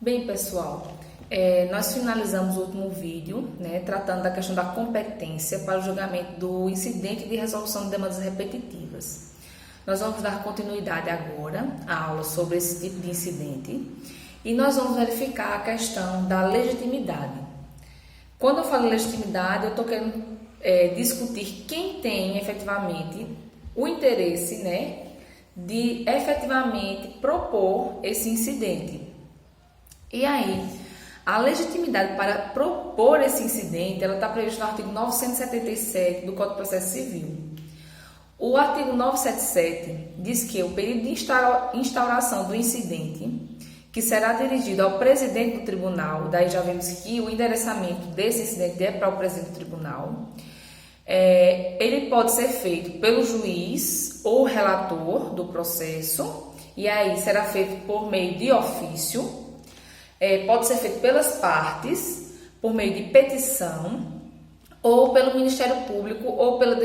Bem, pessoal, nós finalizamos o último vídeo, tratando da questão da competência para o julgamento do incidente de resolução de demandas repetitivas. Nós vamos dar continuidade agora à aula sobre esse tipo de incidente e nós vamos verificar a questão da legitimidade. Quando eu falo legitimidade, eu estou querendo discutir quem tem efetivamente o interesse, de efetivamente propor esse incidente. E aí, a legitimidade para propor esse incidente, ela está prevista no artigo 977 do Código de Processo Civil. O artigo 977 diz que o período de instauração do incidente, que será dirigido ao presidente do tribunal, daí já vemos que o endereçamento desse incidente é para o presidente do tribunal, ele pode ser feito pelo juiz ou relator do processo, e aí será feito por meio de ofício. Pode ser feito pelas partes, por meio de petição, ou pelo Ministério Público, ou pela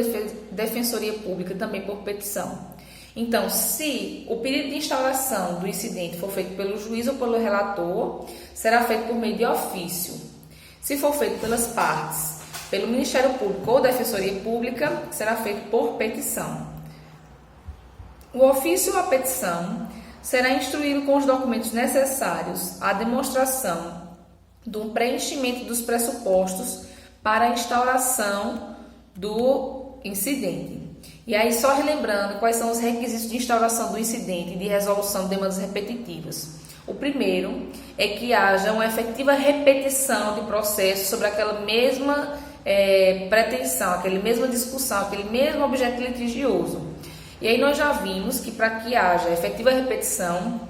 Defensoria Pública, também por petição. Então, se o pedido de instauração do incidente for feito pelo juiz ou pelo relator, será feito por meio de ofício. Se for feito pelas partes, pelo Ministério Público ou Defensoria Pública, será feito por petição. O ofício ou a petição será instruído com os documentos necessários à demonstração do preenchimento dos pressupostos para a instauração do incidente. E aí, só relembrando quais são os requisitos de instauração do incidente e de resolução de demandas repetitivas. O primeiro é que haja uma efetiva repetição de processo sobre aquela mesma pretensão, aquela mesma discussão, aquele mesmo objeto litigioso. E aí nós já vimos que para que haja efetiva repetição,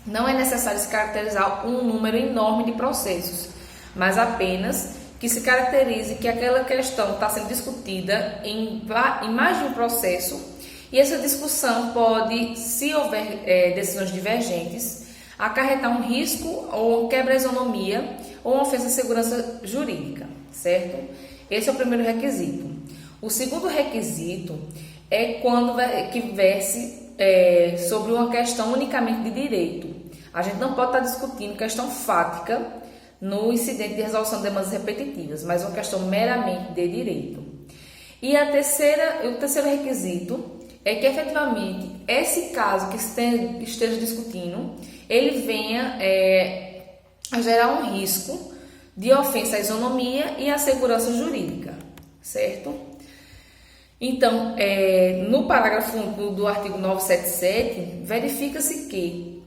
não é necessário se caracterizar um número enorme de processos, mas apenas que se caracterize que aquela questão está sendo discutida em mais de um processo, e essa discussão pode, se houver decisões divergentes, acarretar um risco ou quebra de isonomia ou uma ofensa à segurança jurídica, certo? Esse é o primeiro requisito. O segundo requisito é quando que verse sobre uma questão unicamente de direito. A gente não pode estar discutindo questão fática no incidente de resolução de demandas repetitivas, mas uma questão meramente de direito. E o terceiro requisito é que, efetivamente, esse caso que esteja discutindo, ele venha a gerar um risco de ofensa à isonomia e à segurança jurídica, certo? Então, no parágrafo 1 do artigo 977, verifica-se que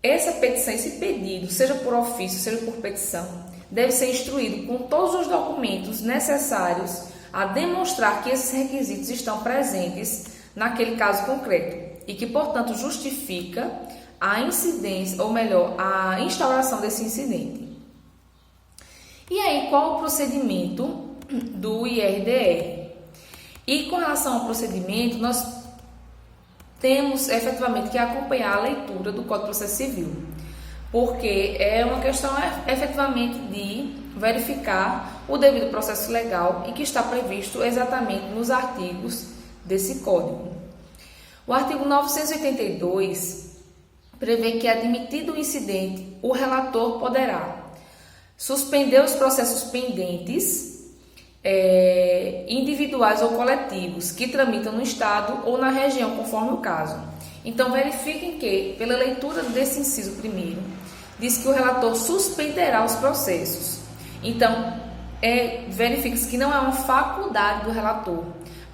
essa petição, esse pedido, seja por ofício, seja por petição, deve ser instruído com todos os documentos necessários a demonstrar que esses requisitos estão presentes naquele caso concreto e que, portanto, justifica a incidência, ou melhor, a instauração desse incidente. E aí, qual o procedimento do IRDR? E com relação ao procedimento, nós temos efetivamente que acompanhar a leitura do Código de Processo Civil, porque é uma questão efetivamente de verificar o devido processo legal e que está previsto exatamente nos artigos desse Código. O artigo 982 prevê que, admitido o incidente, o relator poderá suspender os processos pendentes individuais ou coletivos que tramitam no Estado ou na região, conforme o caso. Então, verifiquem que, pela leitura desse inciso primeiro, diz que o relator suspenderá os processos. Então, verifique-se que não é uma faculdade do relator,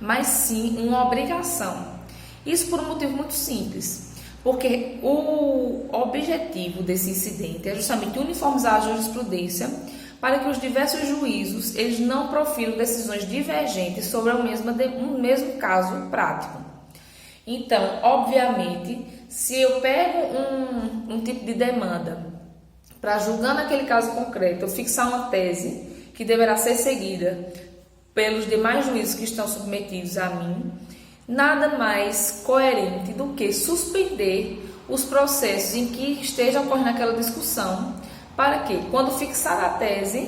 mas sim uma obrigação. Isso por um motivo muito simples, porque o objetivo desse incidente é justamente uniformizar a jurisprudência para que os diversos juízos eles não profiram decisões divergentes sobre um mesmo caso prático. Então, obviamente, se eu pego um tipo de demanda para, julgando aquele caso concreto, eu fixar uma tese que deverá ser seguida pelos demais juízes que estão submetidos a mim, nada mais coerente do que suspender os processos em que esteja ocorrendo aquela discussão, para que, quando fixar a tese,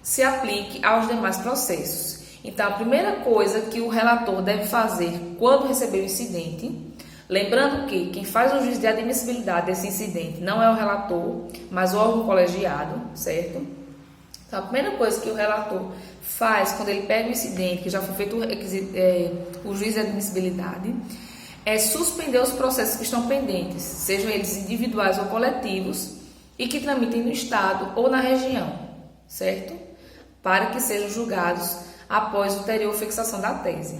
se aplique aos demais processos. Então, a primeira coisa que o relator deve fazer quando receber o incidente Lembrando que quem faz o juízo de admissibilidade desse incidente não é o relator, mas o órgão colegiado, certo? Então, a primeira coisa que o relator faz quando ele pega o incidente, que já foi feito o juízo de admissibilidade, é suspender os processos que estão pendentes, sejam eles individuais ou coletivos, e que tramitem no Estado ou na região, certo? Para que sejam julgados após ulterior fixação da tese.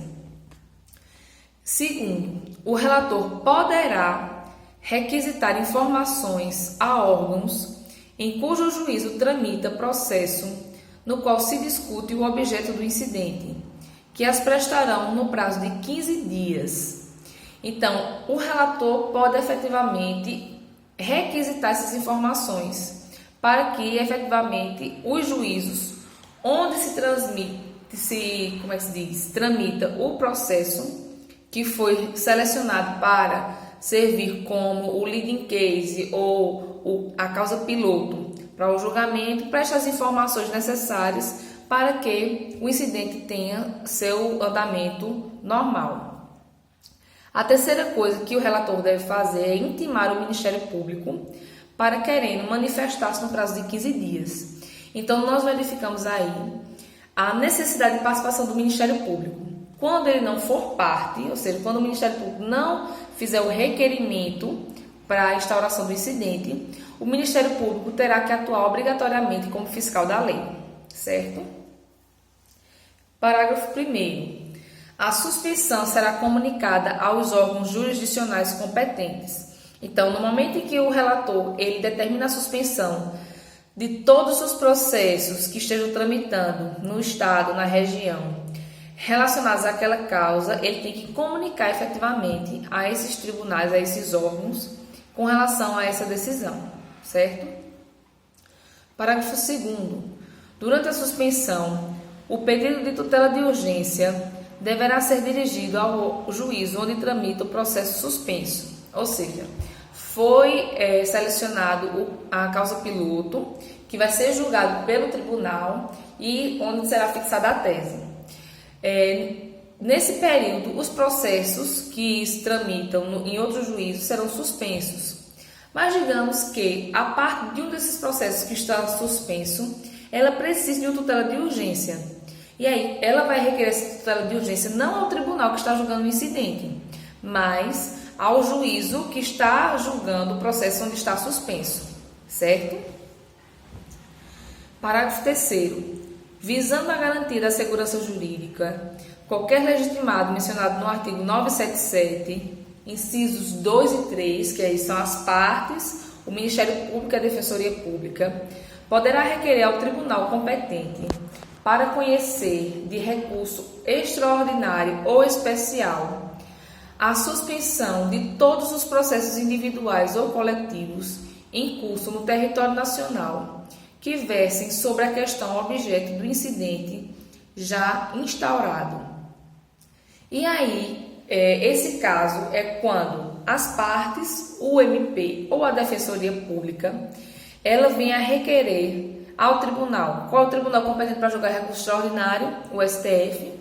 Segundo, o relator poderá requisitar informações a órgãos em cujo juízo tramita processo no qual se discute o objeto do incidente, que as prestarão no prazo de 15 dias. Então, o relator pode efetivamente requisitar essas informações para que efetivamente os juízos onde tramita o processo que foi selecionado para servir como o leading case ou a causa piloto para o julgamento, preste as informações necessárias para que o incidente tenha seu andamento normal. A terceira coisa que o relator deve fazer é intimar o Ministério Público para querendo manifestar-se no prazo de 15 dias. Então, nós verificamos aí a necessidade de participação do Ministério Público. Quando ele não for parte, ou seja, quando o Ministério Público não fizer o requerimento para a instauração do incidente, o Ministério Público terá que atuar obrigatoriamente como fiscal da lei, certo? Parágrafo 1º. A suspensão será comunicada aos órgãos jurisdicionais competentes. Então, no momento em que o relator ele determina a suspensão de todos os processos que estejam tramitando no Estado, na região, relacionados àquela causa, ele tem que comunicar efetivamente a esses tribunais, a esses órgãos, com relação a essa decisão, certo? Parágrafo 2º. Durante a suspensão, o pedido de tutela de urgência deverá ser dirigido ao juízo onde tramita o processo suspenso, ou seja, foi selecionado a causa piloto, que vai ser julgado pelo tribunal e onde será fixada a tese. Nesse período, os processos que se tramitam em outro juízo serão suspensos. Mas digamos que a parte de um desses processos que está suspenso, ela precisa de uma tutela de urgência. E aí, ela vai requerer essa tutela de urgência não ao tribunal que está julgando o incidente, mas ao juízo que está julgando o processo onde está suspenso, certo? Parágrafo 3º. Visando a garantia da segurança jurídica, qualquer legitimado mencionado no artigo 977, incisos 2 e 3, que aí são as partes, o Ministério Público e a Defensoria Pública, poderá requerer ao tribunal competente para conhecer de recurso extraordinário ou especial a suspensão de todos os processos individuais ou coletivos em curso no território nacional que versem sobre a questão objeto do incidente já instaurado. E aí, esse caso é quando as partes, o MP ou a Defensoria Pública, ela vem a requerer ao tribunal. Qual é o tribunal competente para julgar recurso extraordinário? O STF.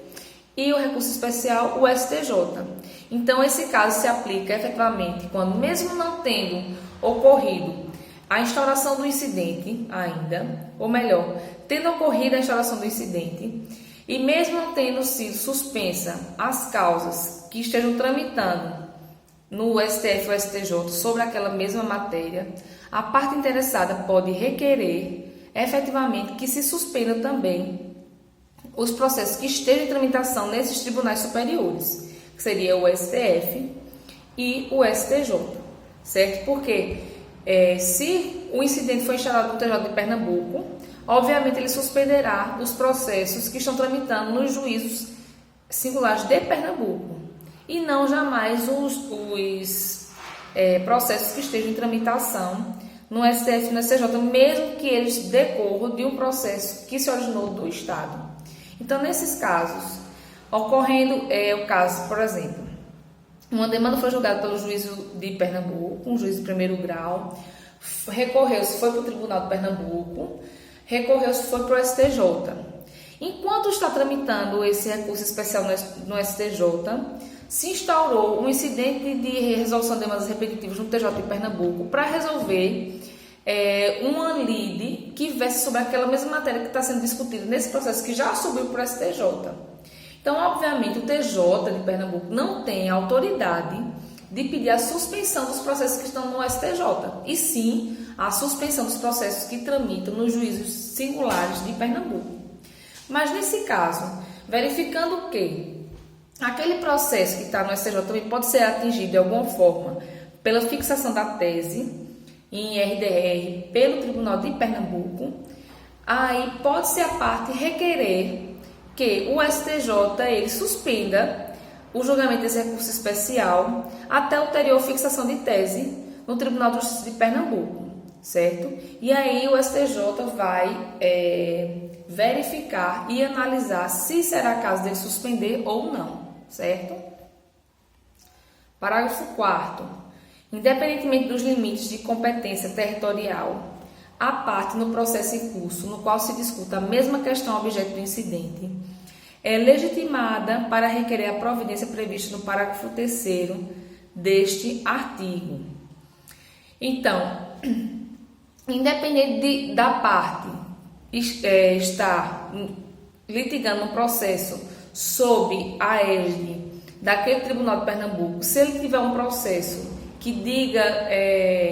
E o recurso especial? O STJ. Então, esse caso se aplica efetivamente quando, mesmo não tendo ocorrido a instauração do incidente ainda, ou melhor, tendo ocorrido a instauração do incidente, e mesmo não tendo sido suspensa as causas que estejam tramitando no STF ou STJ sobre aquela mesma matéria, a parte interessada pode requerer efetivamente que se suspenda também os processos que estejam em tramitação nesses tribunais superiores, que seria o STF e o STJ, certo? Porque se o incidente foi instaurado no TJ de Pernambuco, obviamente ele suspenderá os processos que estão tramitando nos juízos singulares de Pernambuco e não jamais os processos que estejam em tramitação no STF e no STJ, mesmo que eles decorram de um processo que se originou do Estado. Então, nesses casos, ocorrendo o caso, por exemplo, uma demanda foi julgada pelo juízo de Pernambuco, um juiz de primeiro grau, recorreu-se, foi para o Tribunal de Pernambuco, recorreu-se, foi para o STJ. Enquanto está tramitando esse recurso especial no STJ, se instaurou um incidente de resolução de demandas repetitivas no TJ de Pernambuco para resolver uma lide que verse sobre aquela mesma matéria que está sendo discutida nesse processo que já subiu para o STJ. Então, obviamente, o TJ de Pernambuco não tem autoridade de pedir a suspensão dos processos que estão no STJ, e sim a suspensão dos processos que tramitam nos juízos singulares de Pernambuco. Mas, nesse caso, verificando que aquele processo que está no STJ também pode ser atingido de alguma forma pela fixação da tese em RDR pelo Tribunal de Pernambuco, aí pode-se a parte requerer que o STJ ele suspenda o julgamento desse recurso especial até ulterior fixação de tese no Tribunal de Justiça de Pernambuco, certo? E aí o STJ vai verificar e analisar se será caso dele suspender ou não, certo? Parágrafo 4º. Independentemente dos limites de competência territorial, a parte no processo em curso, no qual se discuta a mesma questão objeto do incidente, é legitimada para requerer a providência prevista no parágrafo 3º deste artigo. Então, independente da parte estar litigando um processo sob a égide daquele Tribunal de Pernambuco, se ele tiver um processo que diga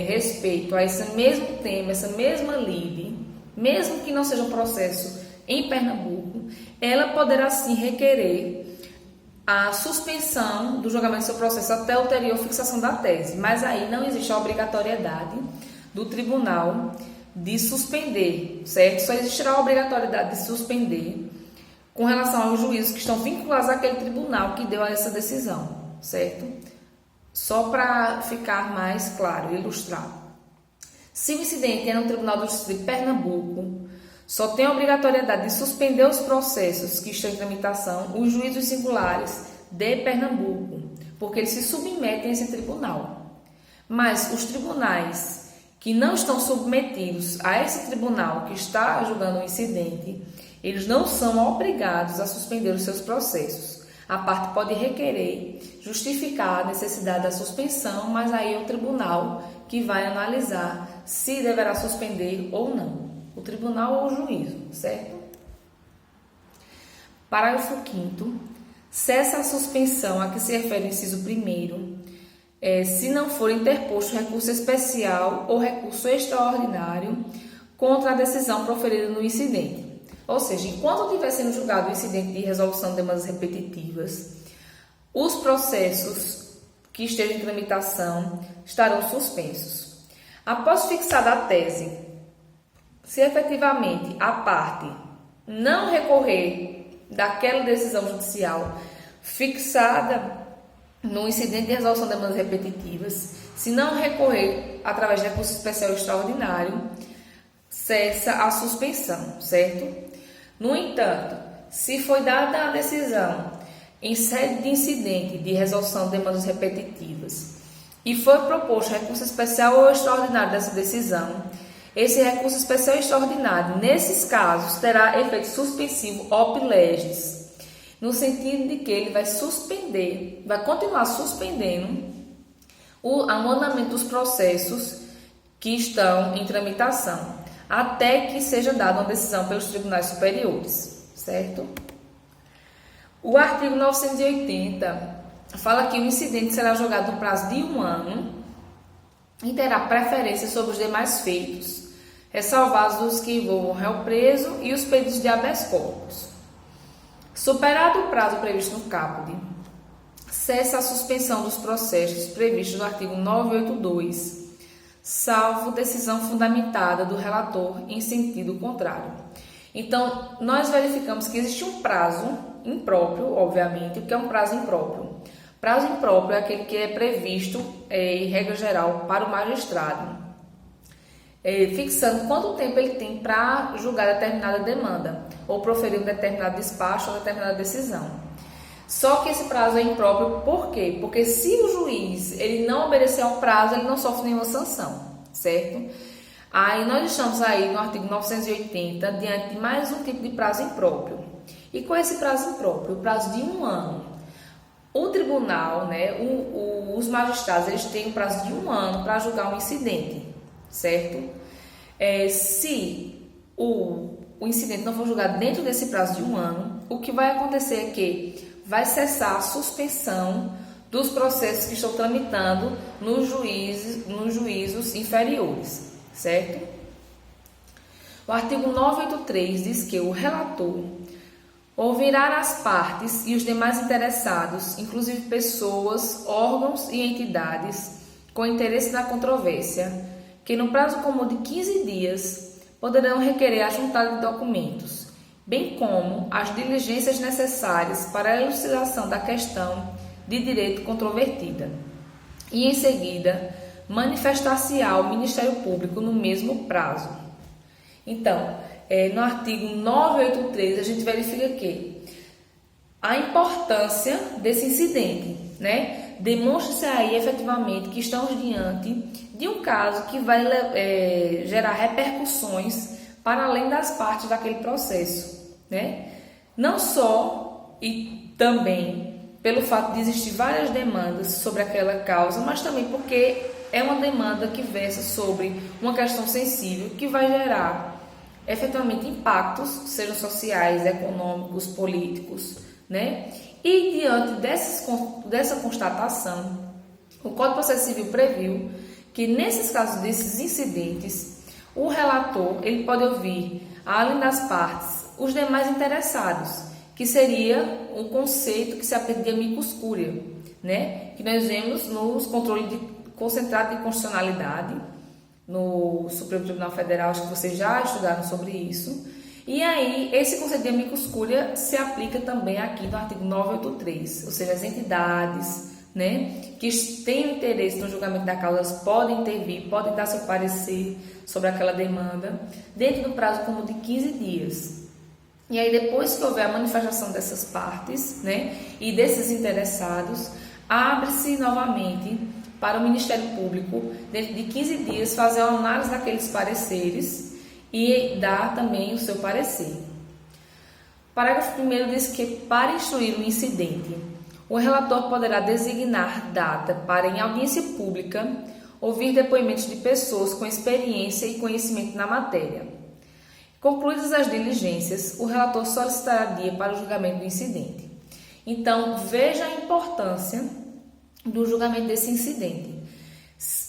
respeito a esse mesmo tema, essa mesma lide, mesmo que não seja um processo em Pernambuco, ela poderá sim requerer a suspensão do julgamento do seu processo até ulterior fixação da tese, mas aí não existe a obrigatoriedade do tribunal de suspender, certo? Só existirá a obrigatoriedade de suspender com relação aos juízos que estão vinculados àquele tribunal que deu essa decisão, certo? Só para ficar mais claro e ilustrar. Se o incidente é no Tribunal de Justiça de Pernambuco, só tem a obrigatoriedade de suspender os processos que estão em tramitação os juízos singulares de Pernambuco, porque eles se submetem a esse tribunal. Mas os tribunais que não estão submetidos a esse tribunal que está julgando o incidente, eles não são obrigados a suspender os seus processos. A parte pode requerer, justificar a necessidade da suspensão, mas aí é o tribunal que vai analisar se deverá suspender ou não. O tribunal ou o juízo, certo? Parágrafo 5º. Cessa a suspensão a que se refere o inciso 1º, se não for interposto recurso especial ou recurso extraordinário contra a decisão proferida no incidente. Ou seja, enquanto estiver sendo julgado o incidente de resolução de demandas repetitivas, os processos que estejam em tramitação estarão suspensos. Após fixada a tese, se efetivamente a parte não recorrer daquela decisão judicial fixada no incidente de resolução de demandas repetitivas, se não recorrer através de recurso especial extraordinário, cessa a suspensão, certo? No entanto, se foi dada a decisão em sede de incidente de resolução de demandas repetitivas e foi proposto recurso especial ou extraordinário dessa decisão, esse recurso especial e extraordinário, nesses casos, terá efeito suspensivo op legis, no sentido de que ele vai suspender, vai continuar suspendendo o andamento dos processos que estão em tramitação, até que seja dada uma decisão pelos tribunais superiores, certo? O artigo 980 fala que o incidente será julgado no prazo de 1 ano e terá preferência sobre os demais feitos, ressalvados os que envolvam o réu preso e os pedidos de habeas corpus. Superado o prazo previsto no caput, cessa a suspensão dos processos previstos no artigo 982, salvo decisão fundamentada do relator em sentido contrário. Então, nós verificamos que existe um prazo impróprio, obviamente. O que é um prazo impróprio? Prazo impróprio é aquele que é previsto, em regra geral, para o magistrado, fixando quanto tempo ele tem para julgar determinada demanda, ou proferir um determinado despacho ou determinada decisão. Só que esse prazo é impróprio, por quê? Porque se o juiz ele não obedecer ao prazo, ele não sofre nenhuma sanção, certo? Aí nós estamos aí no artigo 980, diante de mais um tipo de prazo impróprio. E com esse prazo impróprio, o prazo de 1 ano, O tribunal, né, os magistrados, eles têm um prazo de 1 ano para julgar um incidente, certo? Se o incidente não for julgado dentro desse prazo de 1 ano, o que vai acontecer é que vai cessar a suspensão dos processos que estão tramitando nos juízos inferiores, certo? O artigo 983 diz que o relator ouvirá as partes e os demais interessados, inclusive pessoas, órgãos e entidades com interesse na controvérsia, que no prazo comum de 15 dias poderão requerer a juntada de documentos, bem como as diligências necessárias para a elucidação da questão de direito controvertida. E, em seguida, manifestar-se-á ao Ministério Público no mesmo prazo. Então, no artigo 983, a gente verifica que a importância desse incidente, né? Demonstra-se aí efetivamente que estamos diante de um caso que vai gerar repercussões para além das partes daquele processo, né? Não só e também pelo fato de existir várias demandas sobre aquela causa, mas também porque é uma demanda que versa sobre uma questão sensível que vai gerar efetivamente impactos, sejam sociais, econômicos, políticos, né? E diante dessa constatação, o Código de Processo Civil previu que nesses casos desses incidentes, o relator ele pode ouvir, além das partes, os demais interessados, que seria um conceito que se aplica de amicus curiae, né? Que nós vemos nos controles concentrado de constitucionalidade, no Supremo Tribunal Federal, acho que vocês já estudaram sobre isso. E aí, esse conceito de amicus curiae se aplica também aqui no artigo 983, ou seja, as entidades, né, que têm interesse no julgamento da causa podem intervir, podem dar seu parecer sobre aquela demanda, dentro do prazo comum de 15 dias. E aí, depois que houver a manifestação dessas partes, né, e desses interessados, abre-se novamente para o Ministério Público, dentro de 15 dias, fazer uma análise daqueles pareceres e dar também o seu parecer. Parágrafo 1º diz que, para instruir o incidente, o relator poderá designar data para, em audiência pública, ouvir depoimentos de pessoas com experiência e conhecimento na matéria. Concluídas as diligências, o relator solicitará dia para o julgamento do incidente. Então, veja a importância do julgamento desse incidente.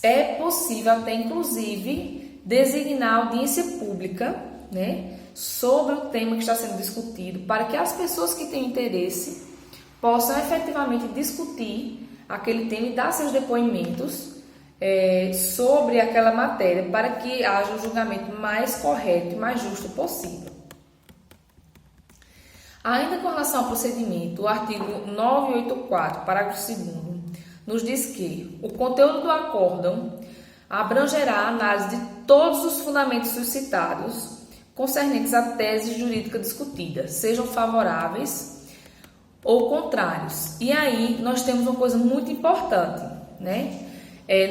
É possível até, inclusive, designar audiência pública, né, sobre o tema que está sendo discutido, para que as pessoas que têm interesse possam efetivamente discutir aquele tema e dar seus depoimentos sobre aquela matéria, para que haja um julgamento mais correto e mais justo possível. Ainda com relação ao procedimento, o artigo 984, parágrafo 2º, nos diz que o conteúdo do acórdão abrangerá a análise de todos os fundamentos suscitados concernentes à tese jurídica discutida, sejam favoráveis ou contrários. E aí nós temos uma coisa muito importante, né?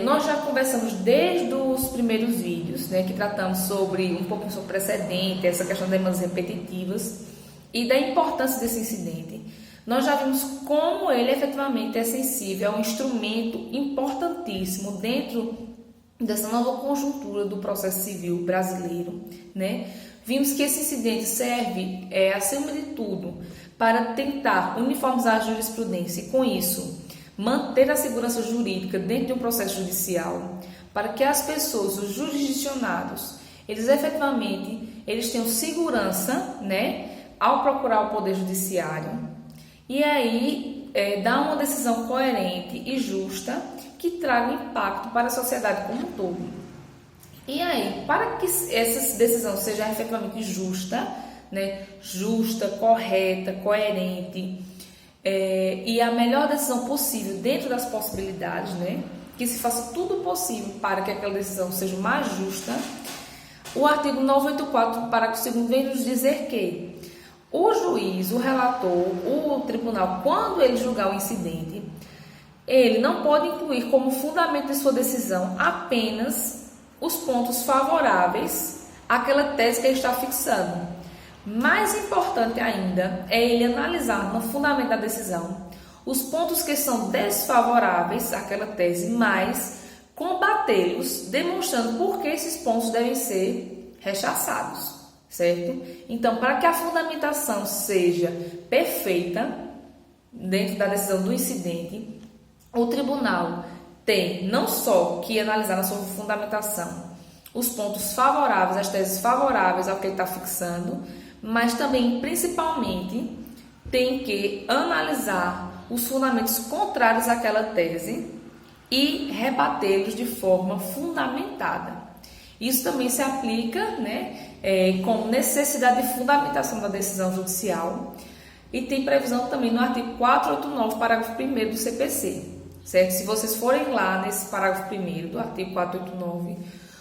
Nós já conversamos desde os primeiros vídeos, né, que tratamos um pouquinho sobre precedente, essa questão de demandas repetitivas e da importância desse incidente. Nós já vimos como ele efetivamente é sensível, é um instrumento importantíssimo dentro dessa nova conjuntura do processo civil brasileiro, né? Vimos que esse incidente serve, acima de tudo, para tentar uniformizar a jurisprudência e, com isso, manter a segurança jurídica dentro de um processo judicial, para que as pessoas, os jurisdicionados, eles efetivamente tenham segurança, né, ao procurar o Poder Judiciário. E aí, dar uma decisão coerente e justa que traga impacto para a sociedade como um todo. E aí, para que essa decisão seja efetivamente justa, né, correta, coerente, e a melhor decisão possível dentro das possibilidades, né, que se faça tudo possível para que aquela decisão seja mais justa, o artigo 984, parágrafo 2º, vem nos dizer que o juiz, o relator, o tribunal, quando ele julgar o incidente, ele não pode incluir como fundamento de sua decisão apenas os pontos favoráveis àquela tese que ele está fixando. Mais importante ainda é ele analisar no fundamento da decisão os pontos que são desfavoráveis àquela tese, mas combatê-los, demonstrando por que esses pontos devem ser rechaçados, certo? Então, para que a fundamentação seja perfeita dentro da decisão do incidente, o tribunal tem não só que analisar na sua fundamentação os pontos favoráveis, as teses favoráveis ao que ele está fixando, mas também, principalmente, tem que analisar os fundamentos contrários àquela tese e rebatê-los de forma fundamentada. Isso também se aplica, como necessidade de fundamentação da decisão judicial e tem previsão também no artigo 489, parágrafo 1º do CPC, certo? Se vocês forem lá nesse parágrafo 1º do artigo 489,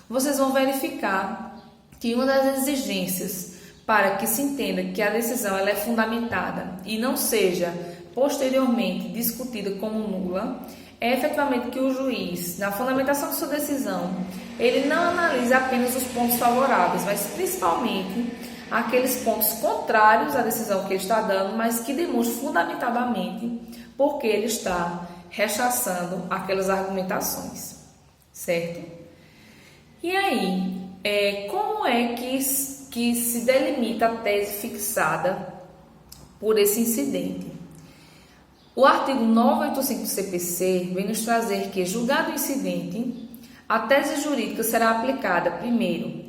vocês vão verificar que uma das exigências para que se entenda que a decisão ela é fundamentada e não seja posteriormente discutida como nula, é efetivamente que o juiz, na fundamentação de sua decisão, ele não analisa apenas os pontos favoráveis, mas principalmente aqueles pontos contrários à decisão que ele está dando, mas que demonstram fundamentadamente porque ele está rechaçando aquelas argumentações, certo? E aí, como é que se delimita a tese fixada por esse incidente? O artigo 985 do CPC vem nos trazer que, julgado o incidente, a tese jurídica será aplicada, primeiro,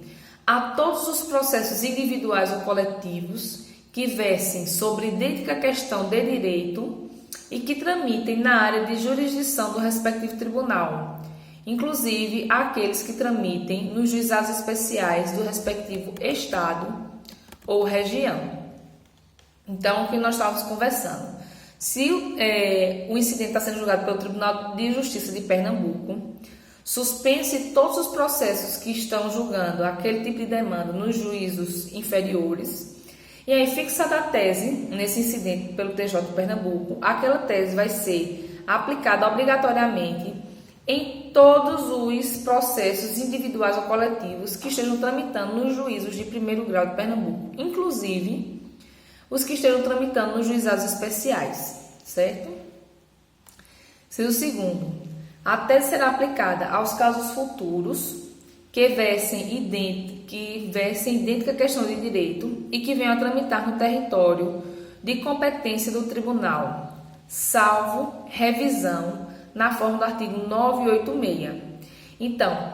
a todos os processos individuais ou coletivos que versem sobre idêntica questão de direito e que tramitem na área de jurisdição do respectivo tribunal, inclusive aqueles que tramitem nos juizados especiais do respectivo estado ou região. Então, o que nós estávamos conversando? Se o incidente está sendo julgado pelo Tribunal de Justiça de Pernambuco, suspense todos os processos que estão julgando aquele tipo de demanda nos juízos inferiores, e aí, fixada a tese nesse incidente pelo TJ de Pernambuco, aquela tese vai ser aplicada obrigatoriamente em todos os processos individuais ou coletivos que estejam tramitando nos juízos de primeiro grau de Pernambuco, inclusive os que estejam tramitando nos juizados especiais, certo? Seja o segundo, a tese será aplicada aos casos futuros que versem idêntica questão de direito e que venham a tramitar no território de competência do tribunal, salvo revisão na forma do artigo 986. Então,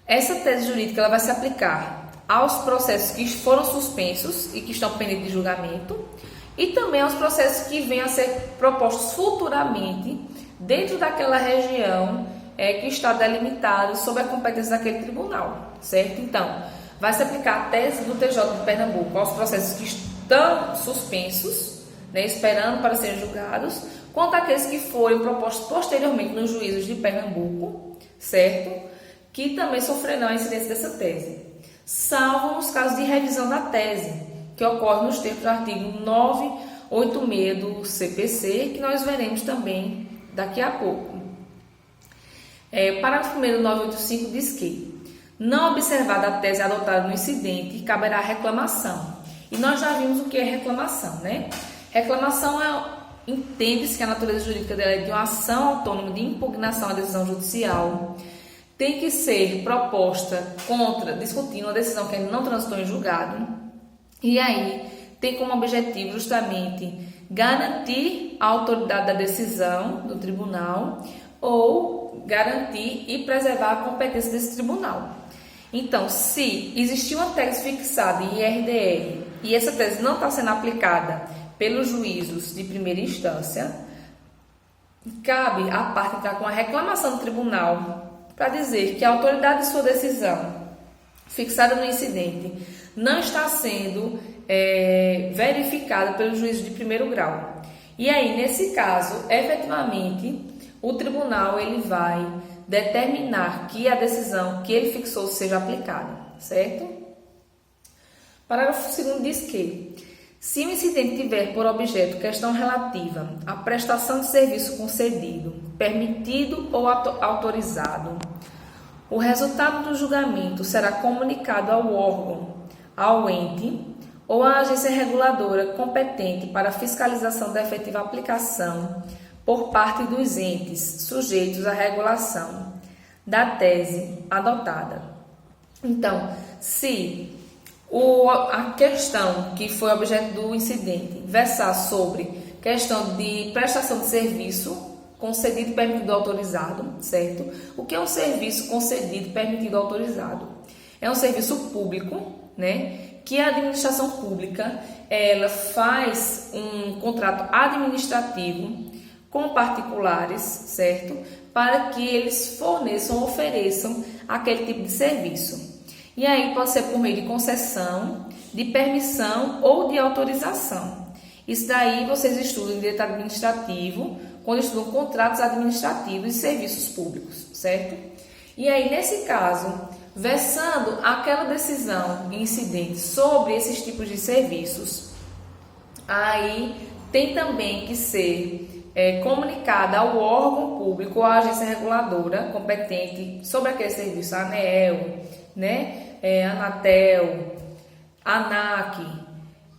essa tese jurídica ela vai se aplicar aos processos que foram suspensos e que estão pendentes de julgamento e também aos processos que venham a ser propostos futuramente dentro daquela região que está delimitada sob a competência daquele tribunal, certo? Então, vai se aplicar a tese do TJ de Pernambuco aos processos que estão suspensos, esperando para serem julgados, quanto àqueles que forem propostos posteriormente nos juízos de Pernambuco, certo? Que também sofrerão a incidência dessa tese, salvo nos casos de revisão da tese, que ocorre nos termos do artigo 986 do CPC, que nós veremos também daqui a pouco. Parágrafo 1º do 985 diz que, não observada a tese adotada no incidente, caberá reclamação. E nós já vimos o que é reclamação, né? Reclamação entende-se que a natureza jurídica dela é de uma ação autônoma de impugnação à decisão judicial. Tem que ser proposta discutindo uma decisão que ainda não transitou em julgado. E aí, tem como objetivo justamente garantir a autoridade da decisão do tribunal ou garantir e preservar a competência desse tribunal. Então, se existir uma tese fixada em IRDR e essa tese não está sendo aplicada pelos juízos de primeira instância, cabe à parte entrar com a reclamação do tribunal para dizer que a autoridade de sua decisão fixada no incidente não está sendo verificada pelo juízo de primeiro grau. E aí, nesse caso, efetivamente, o tribunal ele vai determinar que a decisão que ele fixou seja aplicada, certo? Parágrafo 2º diz que, se o incidente tiver por objeto questão relativa à prestação de serviço concedido, permitido ou autorizado, o resultado do julgamento será comunicado ao órgão, ao ente ou à agência reguladora competente para a fiscalização da efetiva aplicação, por parte dos entes sujeitos à regulação da tese adotada. Então, se a questão que foi objeto do incidente versar sobre questão de prestação de serviço concedido, permitido, autorizado, certo? O que é um serviço concedido, permitido, autorizado? É um serviço público, né? Que a administração pública, ela faz um contrato administrativo com particulares, certo? Para que eles forneçam, ofereçam aquele tipo de serviço. E aí pode ser por meio de concessão, de permissão ou de autorização. Isso daí vocês estudam em direito administrativo, quando estudam contratos administrativos e serviços públicos, certo? E aí, nesse caso, versando aquela decisão de incidente sobre esses tipos de serviços, aí tem também que ser comunicada ao órgão público ou à agência reguladora competente sobre aquele serviço, a ANEEL, né? Anatel, ANAC.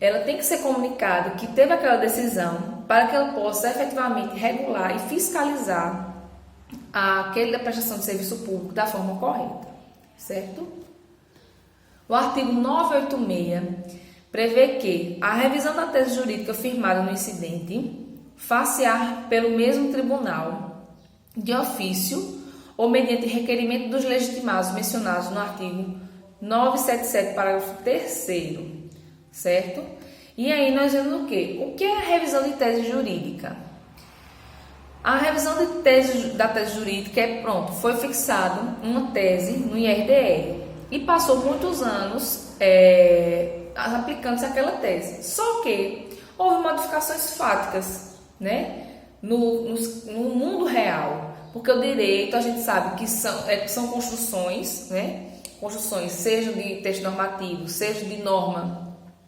Ela tem que ser comunicada que teve aquela decisão para que ela possa efetivamente regular e fiscalizar aquela prestação de serviço público da forma correta, certo? O artigo 986 prevê que a revisão da tese jurídica firmada no incidente far-se-á pelo mesmo tribunal, de ofício ou mediante requerimento dos legitimados mencionados no artigo 977, parágrafo 3º, certo? E aí nós vemos o quê? O que é a revisão de tese jurídica? A revisão da tese jurídica foi fixado uma tese no IRDR e passou muitos anos aplicando-se aquela tese. Só que houve modificações fáticas, né? No mundo real, porque o direito a gente sabe que são construções, né? Construções, seja de texto normativo, seja de norma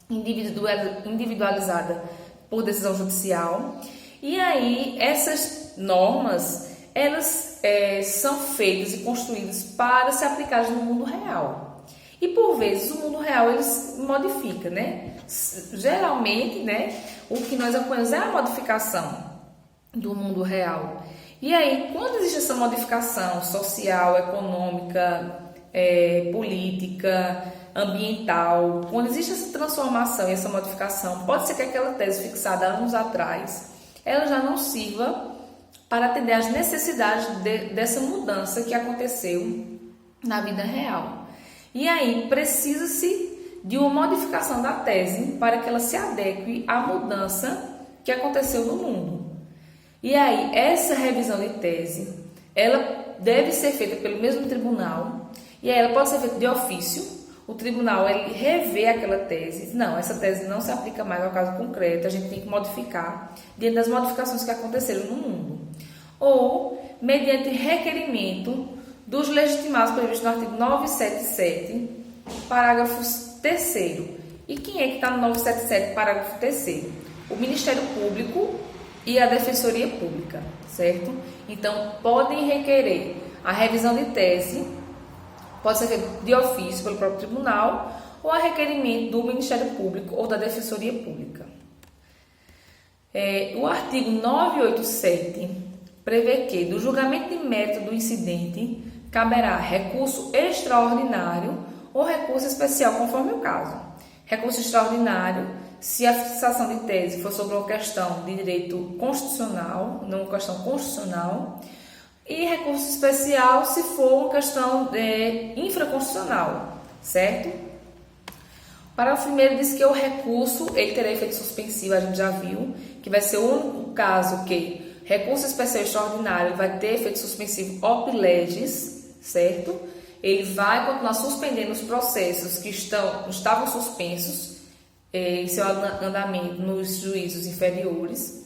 individualizada por decisão judicial. E aí essas normas, elas são feitas e construídas para ser aplicadas no mundo real. E por vezes o mundo real eles modifica, né? Geralmente, né, o que nós acompanhamos é a modificação do mundo real. E aí, quando existe essa modificação social, econômica, política, ambiental, quando existe essa transformação e essa modificação, pode ser que aquela tese fixada há anos atrás, ela já não sirva para atender às necessidades dessa mudança que aconteceu na vida real. E aí, precisa-se de uma modificação da tese para que ela se adeque à mudança que aconteceu no mundo. E aí, essa revisão de tese, ela deve ser feita pelo mesmo tribunal, e aí ela pode ser feita de ofício. O tribunal ele revê aquela tese, não, essa tese não se aplica mais ao caso concreto, a gente tem que modificar diante das modificações que aconteceram no mundo. Ou, mediante requerimento dos legitimados previstos no artigo 977, parágrafo 3º. E quem é que está no 977, parágrafo 3º? O Ministério Público e a Defensoria Pública, certo? Então, podem requerer a revisão de tese, pode ser feita de ofício pelo próprio tribunal ou a requerimento do Ministério Público ou da Defensoria Pública. O artigo 987 prevê que, do julgamento de mérito do incidente, caberá recurso extraordinário ou recurso especial, conforme o caso. Recurso extraordinário, se a fixação de tese for sobre uma questão de direito constitucional, não uma questão constitucional, e recurso especial se for uma questão infraconstitucional, certo? O parágrafo 1º diz que o recurso ele terá efeito suspensivo, a gente já viu, que vai ser o único caso que recurso especial extraordinário vai ter efeito suspensivo op legis, certo? Ele vai continuar suspendendo os processos que estavam suspensos em seu andamento nos juízos inferiores,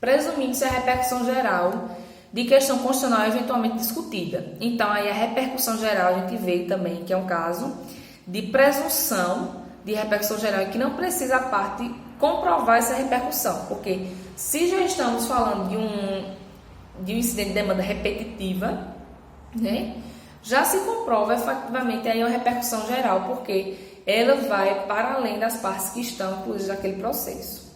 presumindo-se a repercussão geral de questão constitucional eventualmente discutida. Então, aí a repercussão geral, a gente vê também que é um caso de presunção de repercussão geral e que não precisa a parte comprovar essa repercussão, porque se já estamos falando de um incidente de demanda repetitiva, né, já se comprova efetivamente aí a repercussão geral, porque ela vai para além das partes que estão incluídas naquele processo.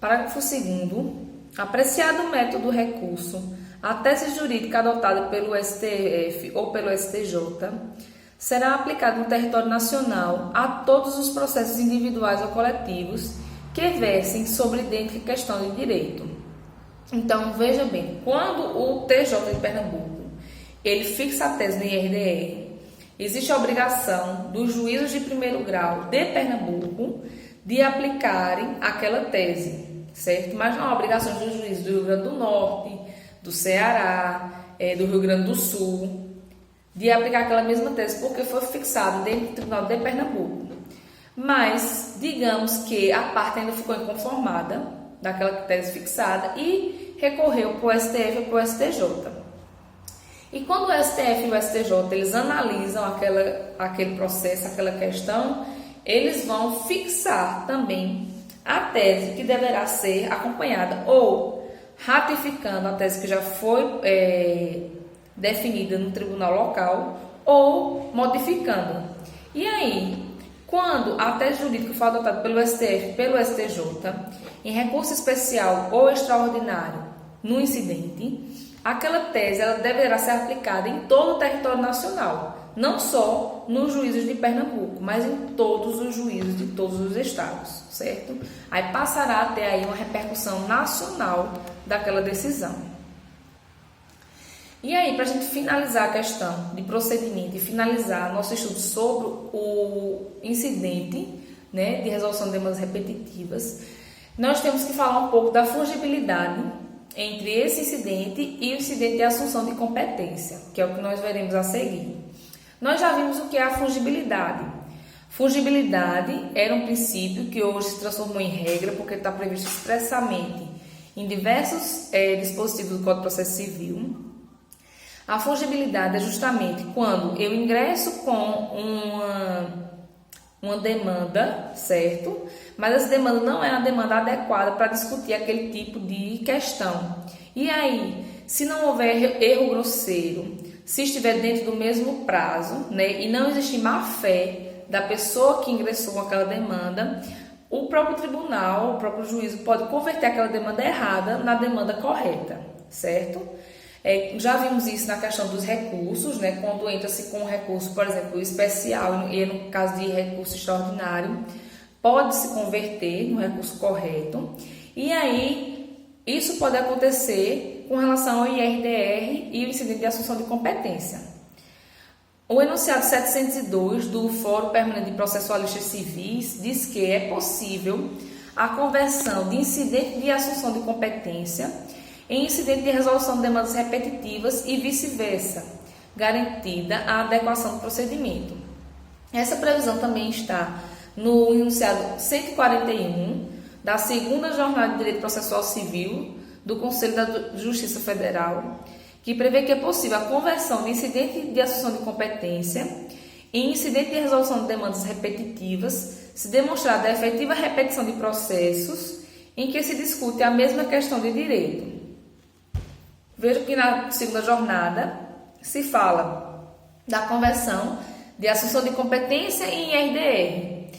Parágrafo 2º apreciado o método do recurso, a tese jurídica adotada pelo STF ou pelo STJ será aplicada no território nacional a todos os processos individuais ou coletivos que versem sobre idêntica questão de direito. Então, veja bem, quando o TJ de Pernambuco ele fixa a tese no IRDR, existe a obrigação dos juízes de primeiro grau de Pernambuco de aplicarem aquela tese, certo? Mas não há obrigações dos juízes do Rio Grande do Norte, do Ceará, do Rio Grande do Sul, de aplicar aquela mesma tese, porque foi fixado dentro do Tribunal de Pernambuco. Mas, digamos que a parte ainda ficou inconformada daquela tese fixada e recorreu para o STF ou para o STJ. E quando o STF e o STJ eles analisam aquele processo, aquela questão, eles vão fixar também a tese que deverá ser acompanhada ou ratificando a tese que já foi definida no tribunal local ou modificando. E aí, quando a tese jurídica for adotada pelo STF e pelo STJ, em recurso especial ou extraordinário no incidente, aquela tese ela deverá ser aplicada em todo o território nacional, não só nos juízes de Pernambuco, mas em todos os juízes de todos os estados, certo? Aí passará a ter aí uma repercussão nacional daquela decisão. E aí, para a gente finalizar a questão de procedimento e finalizar nosso estudo sobre o incidente, né, de resolução de demandas repetitivas, nós temos que falar um pouco da fungibilidade entre esse incidente e o incidente de assunção de competência, que é o que nós veremos a seguir. Nós já vimos o que é a fungibilidade. Fungibilidade era um princípio que hoje se transformou em regra porque está previsto expressamente em diversos dispositivos do Código de Processo Civil. A fungibilidade é justamente quando eu ingresso com uma demanda, certo? Mas essa demanda não é a demanda adequada para discutir aquele tipo de questão. E aí, se não houver erro grosseiro, se estiver dentro do mesmo prazo, né, e não existir má-fé da pessoa que ingressou com aquela demanda, o próprio tribunal, o próprio juízo pode converter aquela demanda errada na demanda correta, certo? Já vimos isso na questão dos recursos, né? Quando entra-se com um recurso, por exemplo, especial, e no caso de recurso extraordinário, pode se converter no recurso correto. E aí, isso pode acontecer com relação ao IRDR e o incidente de assunção de competência. O enunciado 702 do Fórum Permanente de Processualistas Civis diz que é possível a conversão de incidente de assunção de competência em incidente de resolução de demandas repetitivas e vice-versa, garantida a adequação do procedimento. Essa previsão também está no enunciado 141 da segunda Jornada de Direito Processual Civil do Conselho da Justiça Federal, que prevê que é possível a conversão de incidente de assunção de competência em incidente de resolução de demandas repetitivas, se demonstrada a efetiva repetição de processos em que se discute a mesma questão de direito. Veja que na segunda jornada se fala da conversão de assunção de competência em IRDR.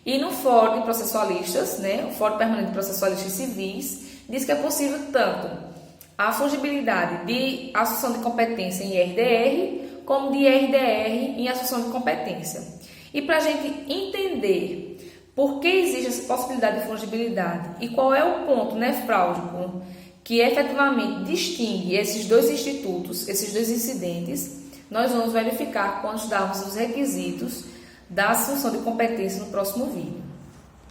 E no Fórum de Processualistas, né, o Fórum Permanente de Processualistas Civis, diz que é possível tanto a fungibilidade de assunção de competência em IRDR, como de IRDR em assunção de competência. E para a gente entender por que existe essa possibilidade de fungibilidade e qual é o ponto nefrálgico que efetivamente distingue esses dois institutos, esses dois incidentes, nós vamos verificar quando estudarmos os requisitos da assunção de competência no próximo vídeo.